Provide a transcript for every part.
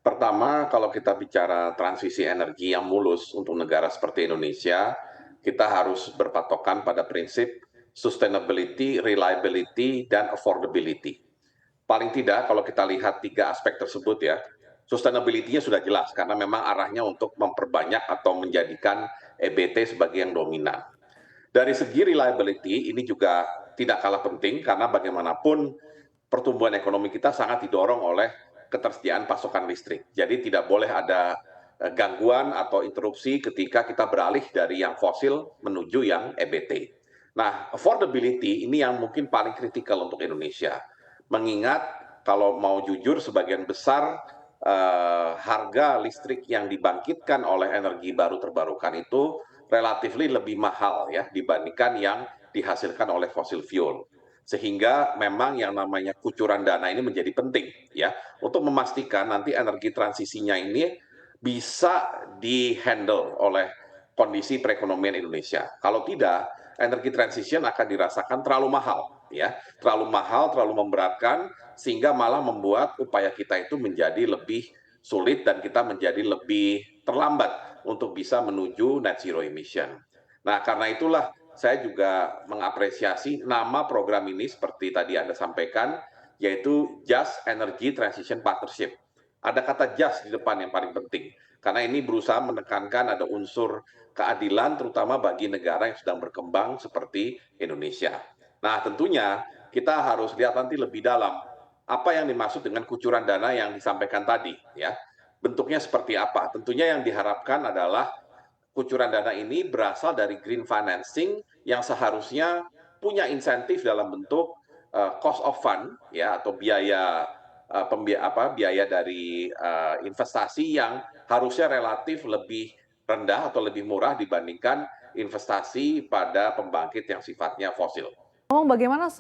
Pertama, kalau kita bicara transisi energi yang mulus untuk negara seperti Indonesia, kita harus berpatokan pada prinsip sustainability, reliability, dan affordability. Paling tidak kalau kita lihat tiga aspek tersebut ya, sustainability-nya sudah jelas karena memang arahnya untuk memperbanyak atau menjadikan EBT sebagai yang dominan. Dari segi reliability ini juga tidak kalah penting karena bagaimanapun pertumbuhan ekonomi kita sangat didorong oleh ketersediaan pasokan listrik. Jadi tidak boleh ada gangguan atau interupsi ketika kita beralih dari yang fosil menuju yang EBT. Nah, affordability ini yang mungkin paling kritikal untuk Indonesia. Mengingat kalau mau jujur sebagian besar harga listrik yang dibangkitkan oleh energi baru terbarukan itu relatif lebih mahal ya dibandingkan yang dihasilkan oleh fossil fuel. Sehingga memang yang namanya kucuran dana ini menjadi penting ya untuk memastikan nanti energi transisinya ini bisa dihandle oleh kondisi perekonomian Indonesia. Kalau tidak, energi transition akan dirasakan terlalu mahal ya, terlalu mahal, terlalu memberatkan sehingga malah membuat upaya kita itu menjadi lebih sulit dan kita menjadi lebih terlambat untuk bisa menuju net zero emission. Nah, karena itulah saya juga mengapresiasi nama program ini seperti tadi Anda sampaikan, yaitu Just Energy Transition Partnership. Ada kata just di depan yang paling penting, karena ini berusaha menekankan ada unsur keadilan terutama bagi negara yang sedang berkembang seperti Indonesia. Nah, tentunya kita harus lihat nanti lebih dalam apa yang dimaksud dengan kucuran dana yang disampaikan tadi, ya. Bentuknya seperti apa? Tentunya yang diharapkan adalah kucuran dana ini berasal dari green financing yang seharusnya punya insentif dalam bentuk cost of fund ya atau biaya biaya dari investasi yang harusnya relatif lebih rendah atau lebih murah dibandingkan investasi pada pembangkit yang sifatnya fosil. Ngomong bagaimana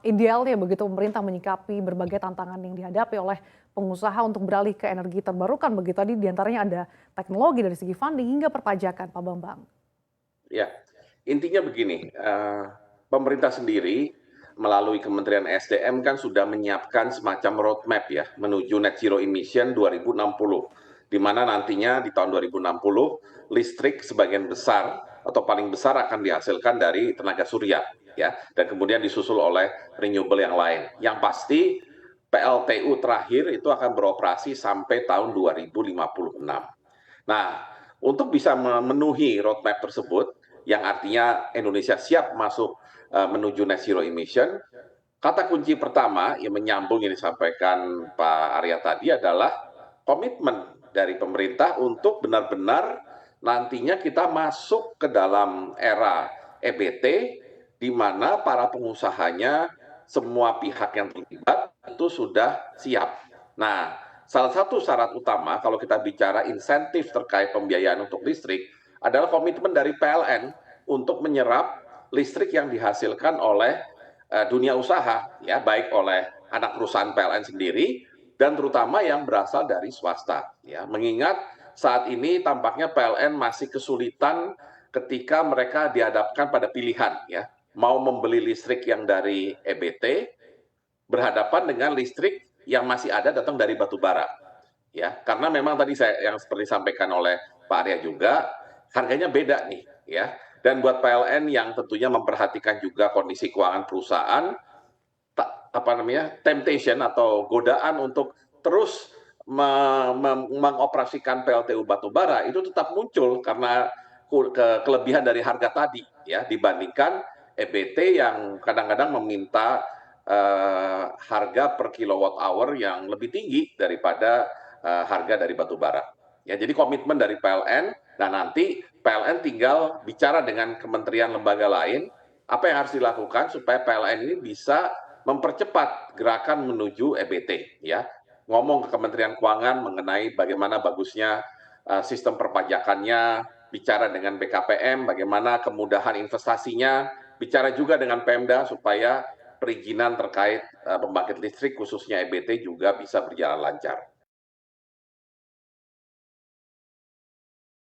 idealnya begitu pemerintah menyikapi berbagai tantangan yang dihadapi oleh pengusaha untuk beralih ke energi terbarukan begitu tadi diantaranya ada teknologi dari segi funding hingga perpajakan Pak Bambang. Ya, intinya begini, pemerintah sendiri melalui Kementerian SDM kan sudah menyiapkan semacam roadmap ya menuju net zero emission 2060, di mana nantinya di tahun 2060 listrik sebagian besar atau paling besar akan dihasilkan dari tenaga surya ya dan kemudian disusul oleh renewable yang lain. Yang pasti PLTU terakhir itu akan beroperasi sampai tahun 2056. Nah, untuk bisa memenuhi roadmap tersebut, yang artinya Indonesia siap masuk menuju net zero emission, kata kunci pertama yang menyambung yang disampaikan Pak Arya tadi adalah komitmen dari pemerintah untuk benar-benar nantinya kita masuk ke dalam era EBT di mana para pengusahanya semua pihak yang terlibat itu sudah siap. Nah, salah satu syarat utama kalau kita bicara insentif terkait pembiayaan untuk listrik adalah komitmen dari PLN untuk menyerap listrik yang dihasilkan oleh dunia usaha, ya baik oleh anak perusahaan PLN sendiri dan terutama yang berasal dari swasta. Ya, mengingat saat ini tampaknya PLN masih kesulitan ketika mereka dihadapkan pada pilihan, ya mau membeli listrik yang dari EBT berhadapan dengan listrik yang masih ada datang dari batu bara. Ya, karena memang tadi saya yang seperti disampaikan oleh Pak Arya juga harganya beda nih, ya. Dan buat PLN yang tentunya memperhatikan juga kondisi keuangan perusahaan, temptation atau godaan untuk terus mengoperasikan PLTU batubara itu tetap muncul karena kelebihan dari harga tadi ya dibandingkan EBT yang kadang-kadang meminta harga per kilowatt hour yang lebih tinggi daripada harga dari batubara. Ya, jadi komitmen dari PLN, nah nanti PLN tinggal bicara dengan kementerian lembaga lain apa yang harus dilakukan supaya PLN ini bisa mempercepat gerakan menuju EBT ya. Ngomong ke Kementerian Keuangan mengenai bagaimana bagusnya sistem perpajakannya, bicara dengan BKPM bagaimana kemudahan investasinya, bicara juga dengan Pemda supaya perizinan terkait pembangkit listrik khususnya EBT juga bisa berjalan lancar.